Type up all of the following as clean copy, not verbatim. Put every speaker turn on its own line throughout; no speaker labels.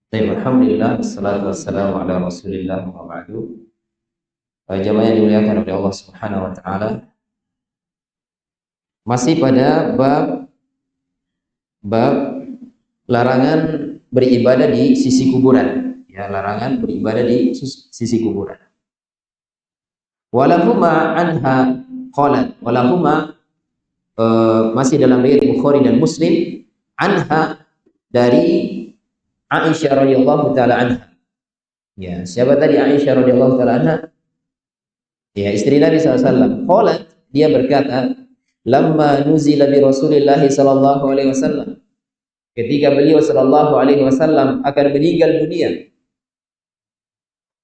Alhamdulillah, wassalatu wassalamu ala rasulillah wa ba'du. Jamaah yang dimuliakan oleh Allah subhanahu wa ta'ala, masih pada bab larangan beribadah di sisi kuburan. Ya, larangan beribadah di sisi kuburan. Walahuma anha qalat, walahuma masih dalam riwayat Bukhari dan Muslim, anha dari Aisyah radhiyallahu taala anha. Ya, siapa tadi Aisyah radhiyallahu taala anha? Ya, istri Nabi SAW. Qalat, dia berkata, lamma nuzila bi Rasulillah sallallahu alaihi wasallam. Ketika beliau sallallahu alaihi wasallam akan meninggal dunia,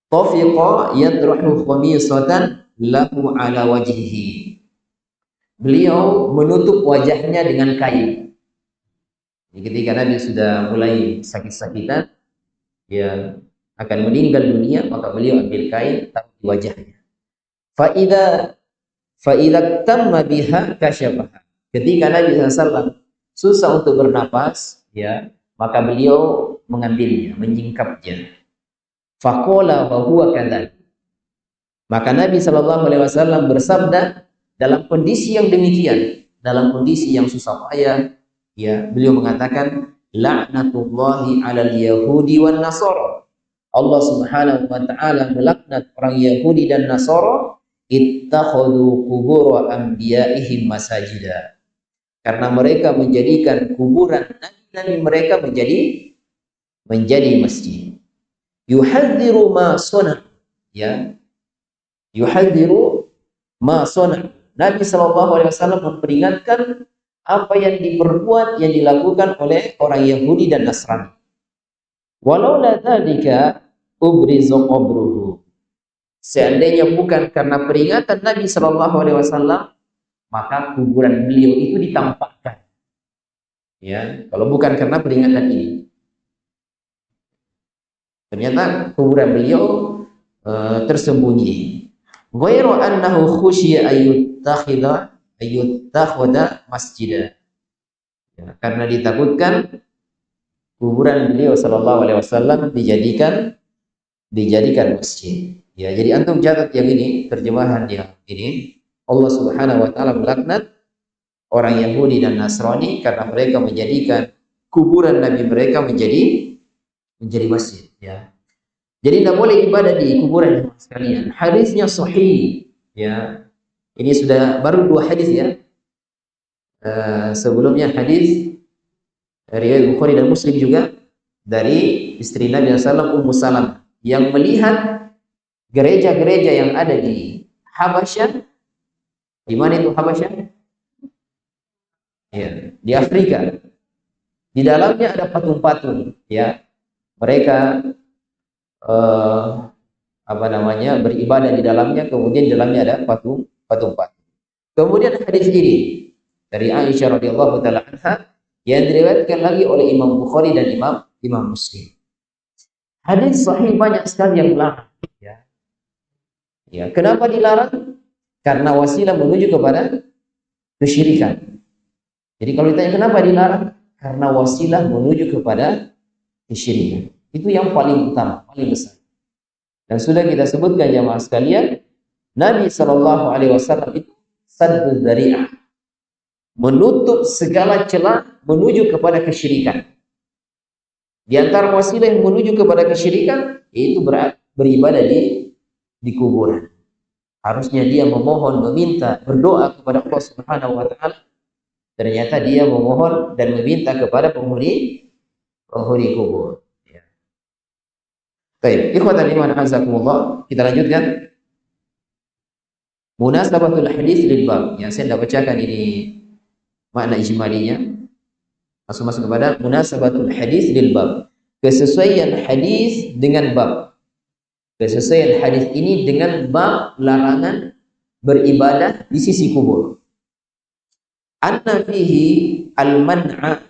tafiqa yadrahu khamisatan lahu ala wajhihi. Beliau menutup wajahnya dengan kain. Jadi ketika Nabi sudah mulai sakit-sakitan, dia akan meninggal dunia, maka beliau ambil kain taruh di wajahnya. Fa'idha tamma biha kasyabaha. Ketika Nabi SAW susah untuk bernapas, ya, maka beliau mengambilnya, menyingkapnya. Faqala wa huwa kadzalik. Maka Nabi SAW bersabda dalam kondisi yang demikian, dalam kondisi yang susah payah, ya, beliau mengatakan, la'natullahi 'alal yahudi wan nasara. Allah Subhanahu wa taala melaknat orang Yahudi dan Nasara, ittakhadhu qubur anbiya'ihim masajida. Karena mereka menjadikan kuburan nabi-nabi mereka menjadi masjid. Yuhadziru ma sona, ya. Yuhadziru ma sona. Nabi sallallahu alaihi wasallam memperingatkan apa yang diperbuat, yang dilakukan oleh orang Yahudi dan Nasrani. Walau la dzalika ubrizu qabruhu. Seandainya bukan karena peringatan Nabi sallallahu alaihi wasallam, maka kuburan beliau itu ditampakkan. Ya, kalau bukan karena peringatan ini. Ternyata kuburan beliau tersembunyi. Ghairu annahu khusyiya ayyuttakhadha masjidah. Ya, karena ditakutkan kuburan beliau sallallahu alaihi wasallam dijadikan masjid. Ya, jadi antum catat yang ini, terjemahan yang ini. Allah Subhanahu wa taala melaknat orang Yahudi dan Nasrani karena mereka menjadikan kuburan nabi mereka menjadi masjid, ya. Jadi tidak boleh ibadah di kuburan sekalian. Hadisnya sahih, ya. Ini sudah baru 2 hadis, ya. Sebelumnya hadis riwayat Bukhari dan Muslim juga dari istri Nabi SAW, Ummu Salamah, yang melihat gereja-gereja yang ada di Habasyah. Di mana itu Habasyah? Ya, di Afrika. Di dalamnya ada patung-patung, ya. Mereka beribadah di dalamnya, kemudian di dalamnya ada patung-patung. Kemudian hadis ini dari Aisyah radhiyallahu taala anha yang diriwayatkan lagi oleh Imam Bukhari dan Imam Muslim. Hadis sahih banyak sekali yang dilarang, ya. Ya, kenapa dilarang? Karena wasilah menuju kepada kesyirikan. Jadi kalau ditanya kenapa dilarang? Karena wasilah menuju kepada kesyirikan. Itu yang paling utama, paling besar. Dan sudah kita sebutkan jamaah sekalian, Nabi sallallahu alaihi wasallam itu sadduz dzari'ah, menutup segala celah menuju kepada kesyirikan. Di antara wasilah yang menuju kepada kesyirikan yaitu beribadah di kuburan. Harusnya dia memohon, meminta, berdoa kepada Allah Subhanahu wa taala. Ternyata dia memohon dan meminta kepada penghuni kubur. Ya. Baik, ikhwatan iman azakumullah, kita lanjutkan. Munasabatul hadis lil bab. Yang saya tidak bacakan ini makna ijmalinya. Masuk kepada munasabatul hadis lil bab. Kesesuaian hadis dengan bab. Kesesuaian hadis ini dengan bab larangan beribadah di sisi kubur. Anna fihi al-man'a.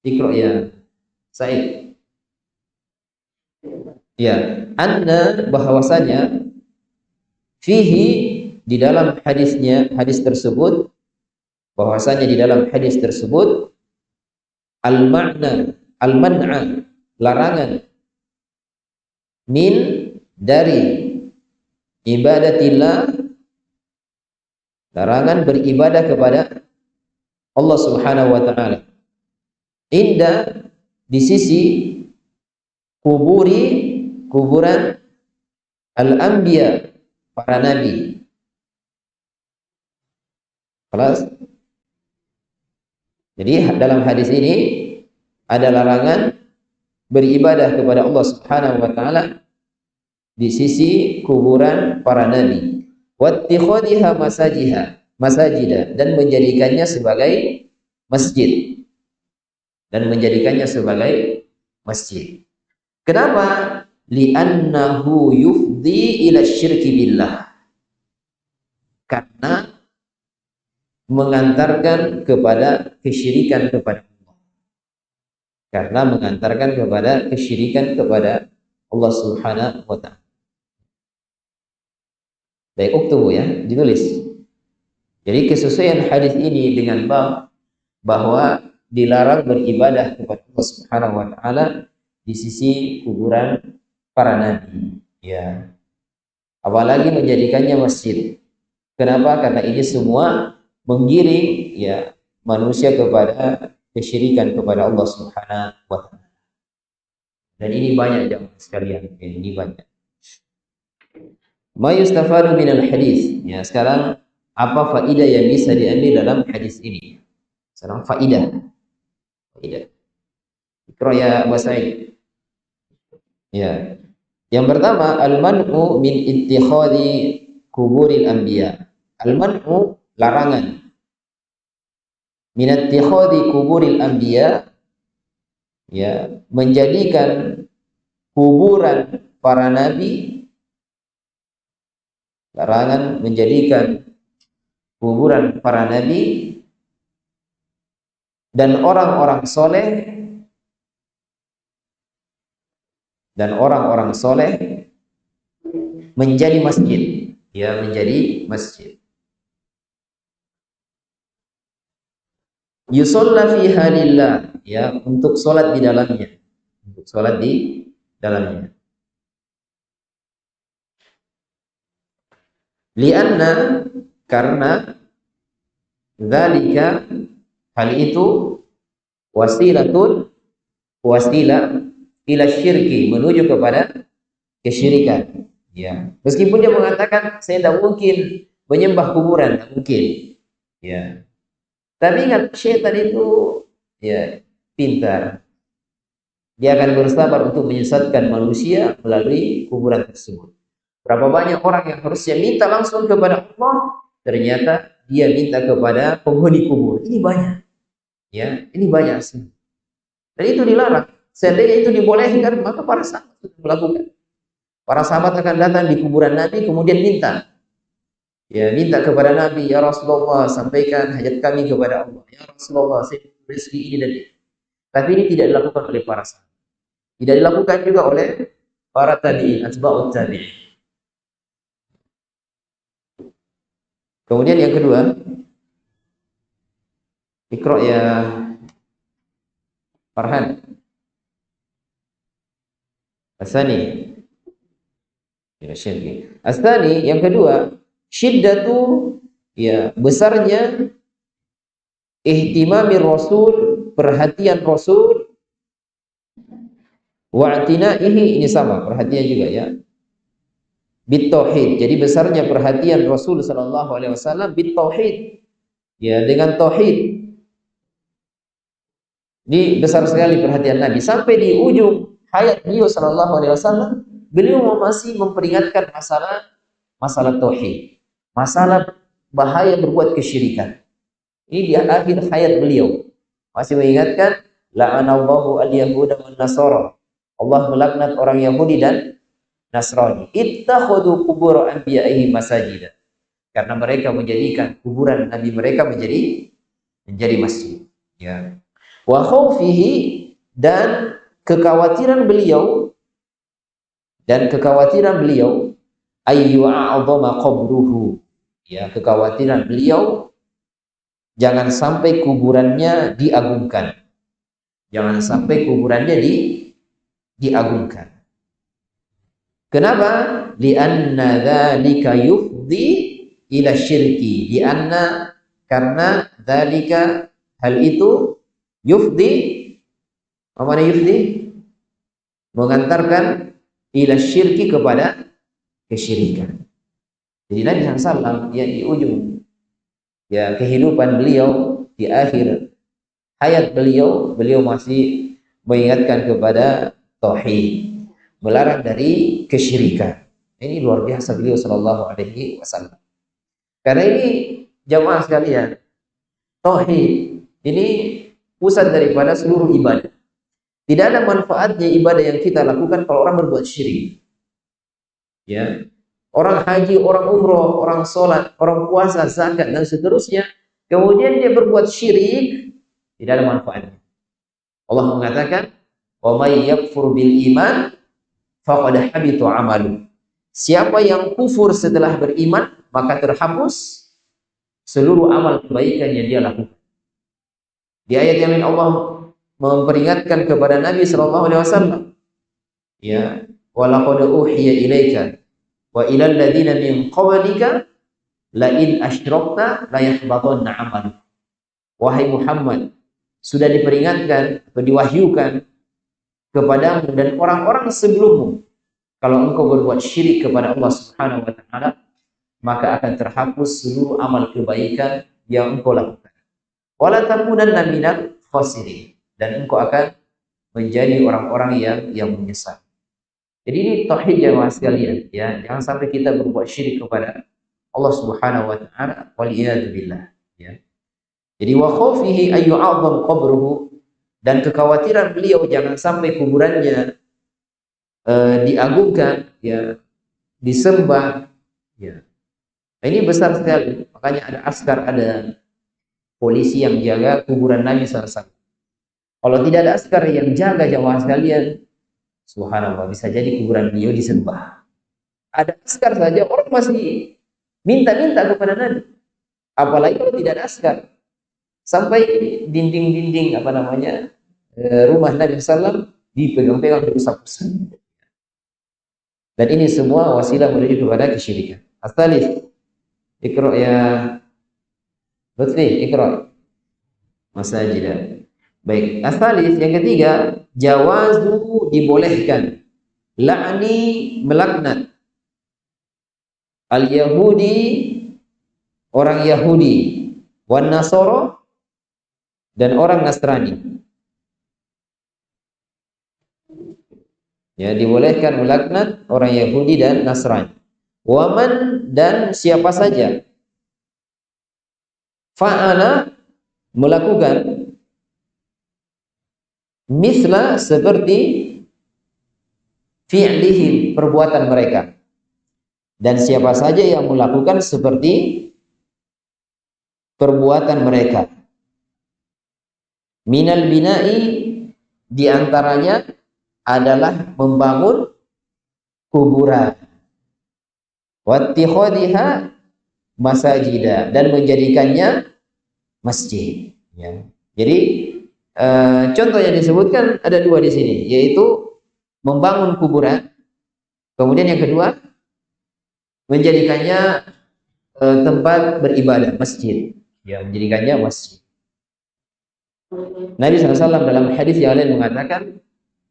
Iqra ya Said. Ya, anna bahwasanya fihi di dalam hadis tersebut, bahwasanya di dalam hadis tersebut al-man'a larangan min dari ibadatillah, larangan beribadah kepada Allah Subhanahu wa taala. Inda, di sisi kuburan al-anbiya, para nabi. Kelas. Jadi dalam hadis ini ada larangan beribadah kepada Allah Subhanahu wa taala di sisi kuburan para nabi. Wattikhadhiha masajida, dan menjadikannya sebagai masjid. Kenapa? Li'annahu yufdi ila syirki billah. Karena mengantarkan kepada kesyirikan kepada Allah. Allah Subhanahu wa taala. Baik, uktubu ya, ditulis. Jadi kesesuaian hadis ini dengan bab bahwa dilarang beribadah kepada Allah Subhanahu wa taala di sisi kuburan para nabi, ya. Apalagi menjadikannya masjid. Kenapa? Karena ini semua menggiring ya manusia kepada kesyirikan kepada Allah Subhanahu wa taala. Dan ini banyak jamaah sekalian, ini banyak. Ma yustafadu minal hadis. Ya, sekarang apa faidah yang bisa diambil dalam hadis ini? Sekarang faidah. Ikra ya Abu Sa'id. Ya. Yang pertama, al-man'u min ittikhadhi kuburil anbiya. Al-man'u, larangan. Min ittikhadhi kuburil anbiya, ya, menjadikan kuburan para nabi. Larangan menjadikan kuburan para nabi dan orang-orang soleh menjadi masjid, ya, menjadi masjid. Yusalla fiha lillah, ya, untuk salat di dalamnya. Lianna, karena dzalika, hal itu wasilah ila syirki, menuju kepada kesyirikan, ya. Meskipun dia mengatakan saya tidak mungkin menyembah kuburan, tidak mungkin, ya. Tapi ingat, syaitan itu ya pintar. Dia akan bersabar untuk menyesatkan manusia melalui kuburan tersebut. Berapa banyak orang yang harusnya minta langsung kepada Allah, ternyata dia minta kepada penghuni kubur. Ini banyak, ya, ini banyak sih. Dan itu dilarang. Seandainya itu dibolehkan, maka para sahabat sudah melakukan. Para sahabat akan datang di kuburan Nabi, kemudian minta kepada Nabi, ya Rasulullah, sampaikan hajat kami kepada Allah. Ya Rasulullah, saya rezeki ini dan itu. Tapi ini tidak dilakukan oleh para sahabat. Tidak dilakukan juga oleh para tabi'in, atba'ut tabi'in. Kemudian yang kedua, Iqra ya Farhan. Asani. Ya, syirki. Asani, yang kedua, syiddatu, ya, besarnya ihtimamir Rasul, perhatian Rasul, wa'tinaihi, ini sama, perhatian juga ya. Bitauhid. Jadi besarnya perhatian Rasul sallallahu alaihi wasallam bitauhid. Ya, dengan tauhid. Ini besar sekali perhatian Nabi sampai di ujung hayat beliau sallallahu alaihi wasallam, beliau masih memperingatkan masalah tauhid. Masalah bahaya berbuat kesyirikan. Ini di akhir hayat beliau. Masih mengingatkan la'anallahu al-yahuda wan nasara. Allah melaknat orang Yahudi dan Nasrani. Ittakhadhu qubur anbiya'ihi masajida. Karena mereka menjadikan kuburan nabi mereka menjadi masjid, ya. Wa khaufihi, dan kekhawatiran beliau ayyu a'dhama qabruhu, ya, kekhawatiran beliau jangan sampai kuburannya diagungkan. Jangan sampai kuburannya diagungkan. Kenapa? Li'anna dzalika yufdi ila syirki. Li'anna, karena dzalika, hal itu, yufdi, apa makna yufdi? Mengantarkan ila syirki, kepada kesyirikan. Jadi Nabi SAW ya di ujung ya kehidupan beliau, di akhir hayat beliau masih mengingatkan kepada tauhid, melarang dari kesyirikan. Ini luar biasa beliau sallallahu alaihi wasallam. Karena ini jamaah sekalian, tauhid ini pusat daripada seluruh ibadah. Tidak ada manfaatnya ibadah yang kita lakukan kalau orang berbuat syirik. Ya. Orang haji, orang umroh, orang sholat, orang puasa, zakat dan seterusnya, kemudian dia berbuat syirik, tidak ada manfaatnya. Allah mengatakan, "Wa may yakfur bil iman faqad habita 'amalu." Siapa yang kufur setelah beriman, maka terhapus seluruh amal kebaikan yang dia lakukan. Di ayat yang lain Allah memperingatkan kepada Nabi sallallahu alaihi wasallam, ya, wa laqad uhiya ilaika wa ilal ladzina min qablika la in asyrakta la yahbatanna 'amaluk. Wahai Muhammad, sudah diperingatkan atau diwahyukan kepadamu dan orang-orang sebelummu, kalau engkau berbuat syirik kepada Allah Subhanahu wa taala, maka akan terhapus seluruh amal kebaikan yang engkau lakukan. Wala takunanna minal khasirin, dan engkau akan menjadi orang-orang yang menyesal. Jadi ini tauhid jamaah sekalian, ya. Jangan sampai kita berbuat syirik kepada Allah Subhanahu wa taala, wal iyad billah, ya. Jadi wa khaufihi ayyu'adzam qabruhu, dan kekhawatiran beliau jangan sampai kuburannya diagungkan, ya, disembah, ya. Nah, ini besar sekali. Makanya ada askar, ada polisi yang jaga kuburan Nabi SAW. Kalau tidak ada askar yang jaga jamaah sekalian, subhanallah, bisa jadi kuburan beliau disembah. Ada askar saja orang masih minta-minta kepada Nabi. Apalagi kalau tidak ada askar. Sampai dinding-dinding rumah Nabi SAW dipegang-pegang, diusap-usap. Dan ini semua wasilah menuju kepada kesyirikan. As-salih, ikra ya Lutfi, ikra masajidah. Baik, as-salis, yang ketiga, jawazu, dibolehkan, la'ni, melaknat, al-yahudi, orang Yahudi, wan nasoro, dan orang Nasrani. Ya, dibolehkan melaknat orang Yahudi dan Nasrani. Waman, dan siapa saja, fa'ala, melakukan, misla, seperti fi'lihim, perbuatan mereka, dan siapa saja yang melakukan seperti perbuatan mereka. Minal bina'i, diantaranya adalah membangun kuburan, wattikhadhiha masajidah, dan menjadikannya masjid, ya. Jadi contoh yang disebutkan ada dua di sini, yaitu membangun kuburan, kemudian yang kedua menjadikannya tempat beribadah, masjid, ya, menjadikannya masjid. Nabi SAW dalam hadis yang lain mengatakan,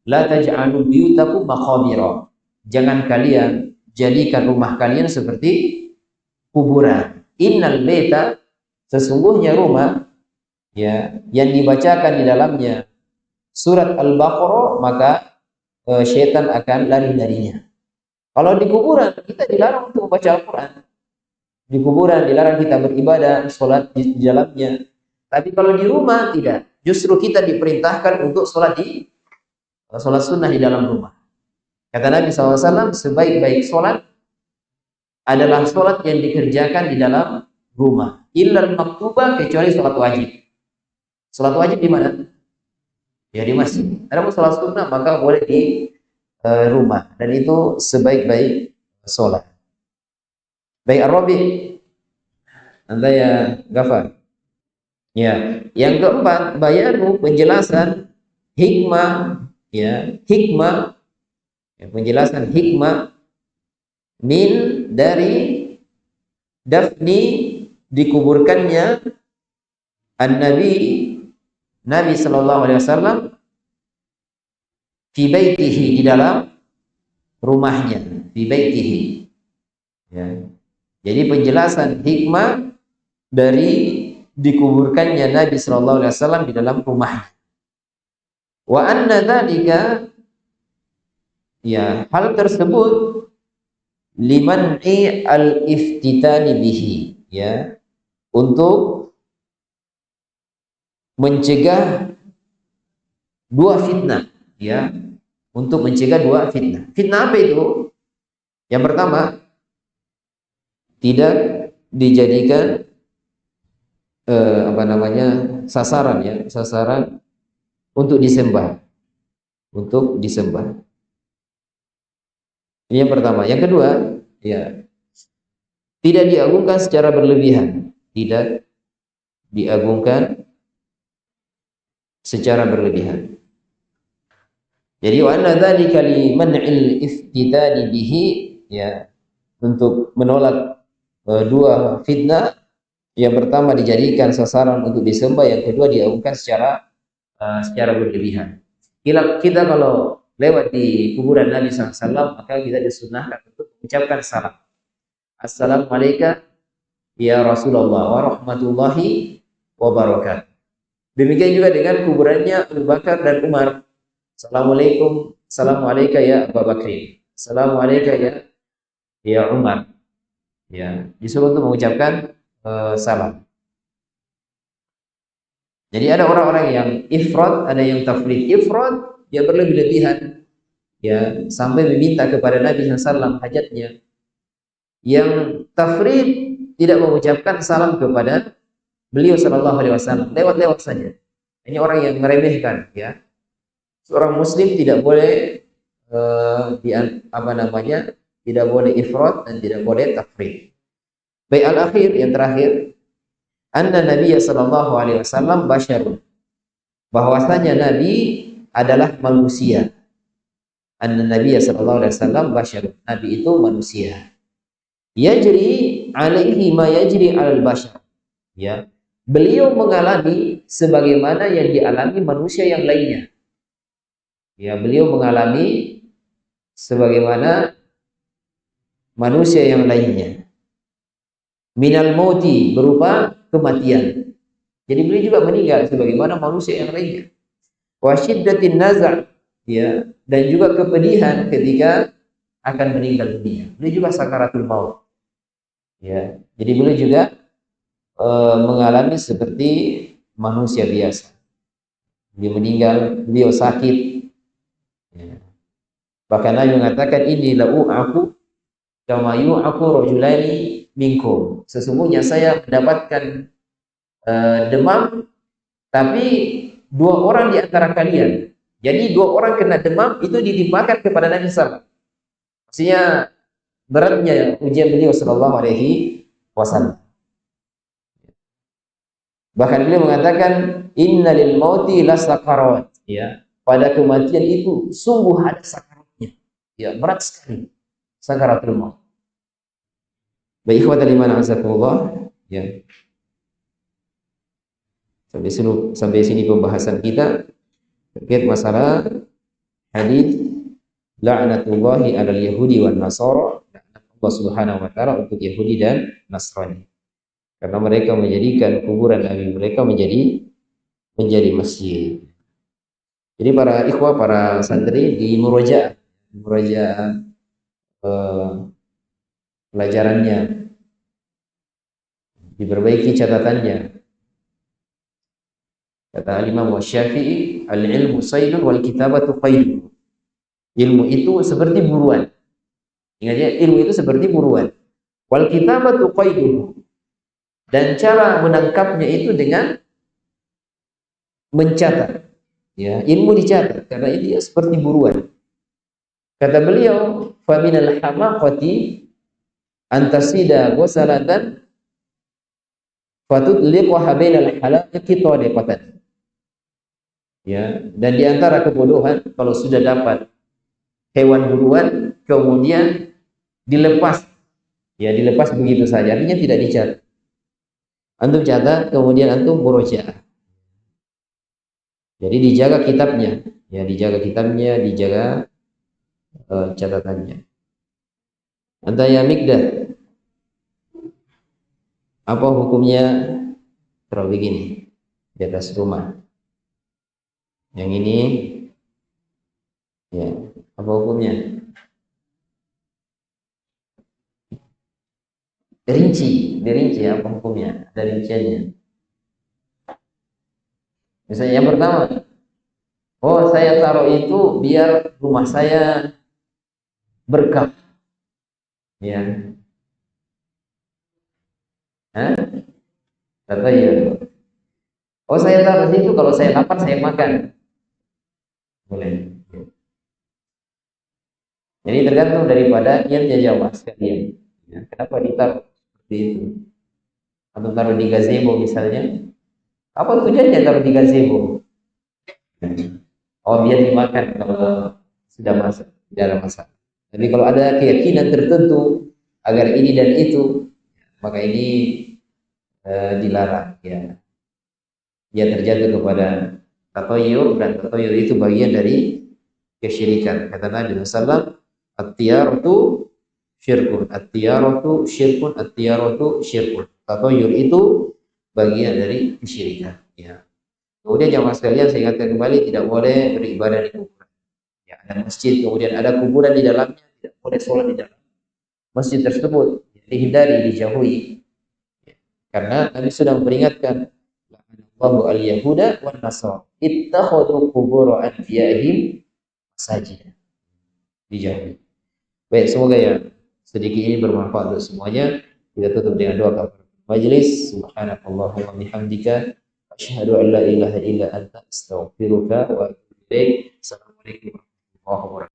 la taj'alu biyutakum maqabira, jangan kalian jadikan rumah kalian seperti kuburan. Innal baita, sesungguhnya rumah, ya, yang dibacakan di dalamnya surat Al-Baqarah, maka syaitan akan lari darinya. Kalau di kuburan kita dilarang untuk membaca Al-Quran, di kuburan dilarang kita beribadah, sholat di dalamnya. Tapi kalau di rumah tidak, justru kita diperintahkan untuk sholat sunnah di dalam rumah. Kata Nabi SAW, sebaik-baik sholat adalah sholat yang dikerjakan di dalam rumah, illal maktubah, kecuali sholat wajib. Sholat wajib di mana? Ya di masjid. Adapun sholat sunnah maka boleh di rumah, dan itu sebaik-baik sholat. Baik, Ar-Rabi, anda ya Gafar. Ya, yang keempat, bayanu, penjelasan hikmah, ya, hikmah, ya, penjelasan hikmah min dari dafni, dikuburkannya an-nabi, Nabi sallallahu alaihi wasallam fi baitihi, di dalam rumahnya, fi baitihi, ya. Jadi penjelasan hikmah dari dikuburkannya Nabi sallallahu alaihi wasallam di dalam rumahnya. Wa anna dzalika, ya, hal tersebut liman'i al-iftitani bihi, ya, untuk mencegah dua fitnah, ya, untuk mencegah dua fitnah. Fitnah apa itu? Yang pertama, tidak dijadikan sasaran, ya, sasaran untuk disembah, untuk disembah. Ini yang pertama. Yang kedua, ya, tidak diagungkan secara berlebihan, tidak diagungkan secara berlebihan. Jadi wa anna dzalika liman'il iftitani bihi, ya, untuk menolak dua fitnah. Yang pertama dijadikan sasaran untuk disembah, yang kedua diagungkan secara berlebihan. Kita kalau lewat di kuburan Nabi SAW, maka kita disunahkan untuk mengucapkan salam. Assalamualaikum ya Rasulullah wa rahmatullahi wa barakatuh. Demikian juga dengan kuburannya Abu Bakar dan Umar. Assalamualaikum, assalamualaikum ya Abu Bakar. Assalamualaikum ya Umar. Ya, disuruh untuk mengucapkan salam. Jadi ada orang-orang yang ifrat, ada yang tafrid. Ifrat, dia berlebih-lebihan, ya, sampai meminta kepada Nabi SAW hajatnya. Yang tafrid tidak mengucapkan salam kepada beliau sallallahu alaihi wasallam, lewat-lewat saja. Ini orang yang meremehkan, ya. Seorang muslim tidak boleh tidak boleh ifrat dan tidak boleh tafrid. Baik, al-akhir, yang terakhir, anna Nabi sallallahu alaihi wasallam basyarun, bahwasanya Nabi adalah manusia. Anna Nabi sallallahu alaihi wasallam basyarun, Nabi itu manusia. Yajri alaihi ma yajri alal bashar, ya. Beliau mengalami sebagaimana yang dialami manusia yang lainnya. Ya, beliau mengalami sebagaimana manusia yang lainnya. Minal mauti, berupa kematian. Jadi beliau juga meninggal sebagaimana manusia yang lainnya. Wa syiddatin naza', ya, dan juga kepedihan ketika akan meninggal dunia. Beliau juga sakaratul maut. Ya, jadi beliau juga mengalami seperti manusia biasa. Beliau meninggal, beliau sakit. Ya. Bahkan Nabi mengatakan, ini aku kama yu'aku rajulani minkum. Sesungguhnya saya mendapatkan demam, tapi dua orang di antara kalian. Jadi dua orang kena demam itu ditimpakan kepada Nabi SAW. Maksudnya beratnya ujian beliau sallallahu alaihi wasallam. Bahkan beliau mengatakan, innalil mauti lasakarat, ya, pada kematian itu sungguh ada sakaratnya, ya, berat sekali sakaratul maut. Baik, ikhwatal iman azakumullah, ya. Sampai sini pembahasan kita terkait masalah hadis la'natullahi 'alal yahudi wan nasara, Allah Subhanahu wa taala untuk Yahudi dan Nasrani. Karena mereka menjadikan kuburan nabi mereka menjadi masjid. Jadi para ikhwah, para santri di murojaah pelajarannya, diperbaiki catatannya. Kata Imam Syafi'i, al-ilmu saydun wal kitabatu qaidun. Ilmu itu seperti buruan. Ingat ya, ilmu itu seperti buruan. Wal kitabatu qaidun. Dan cara menangkapnya itu dengan mencatat. Ya, ilmu dicatat karena ini seperti buruan. Kata beliau, fa minal hamaqati antasida ghasalatan fatutliqaha bainal halaqi tariqatan. Ya, dan di antara kebodohan kalau sudah dapat hewan buruan kemudian dilepas, ya dilepas begitu saja, artinya tidak dicatat. Antum catat, kemudian antum murojaah. Jadi dijaga kitabnya, ya dijaga kitabnya, dijaga catatannya. Anta ya Mikdad, apa hukumnya taruh begini di atas rumah? Yang ini, ya apa hukumnya? Dirinci apa hukumnya? Ada rinciannya. Misalnya yang pertama, oh saya taruh itu biar rumah saya berkah, ya, hah? Kata ya. Oh saya taruh situ kalau saya lapar saya makan, boleh. Jadi tergantung daripada niatnya jawab sekalian. Ya, kenapa ditaruh seperti itu? Atau taruh di gazebo misalnya? Apa tujuannya taruh di gazebo? Oh biar dimakan kalau sudah masak, tidak ada masalah. Tapi kalau ada keyakinan tertentu agar ini dan itu, maka ini dilarang. Ya, dia terjatuh kepada tatoyur, dan tatoyur itu bagian dari kesyirikan. Kata Nabi SAW, at-tiyaratu syirkun, at-tiyaratu syirkun, at-tiyaratu syirkun. Tatoyur itu bagian dari kesyirikan. Ya. Kemudian jamaah sekalian, saya ingatkan kembali, tidak boleh beribadah di kuburan. Ya, ada masjid, kemudian ada kuburan di dalamnya, tidak boleh sholat di dalam masjid tersebut. Dihindari, dijauhi. Ya. Karena Nabi sudah memperingatkan, Allahu al-Yahuda wan Nasara ittakhadhu qubur anbiya'ihim masajid. Dijauhi. Baik, semoga ya sedikit ini bermanfaat untuk semuanya. Kita tutup dengan doa kafaratul majelis. Subhanakallahumma bihamdika asyhadu an la ilaha illa anta astaghfiruka wa atubu ilaik. Assalamualaikum warahmatullahi wabarakatuh.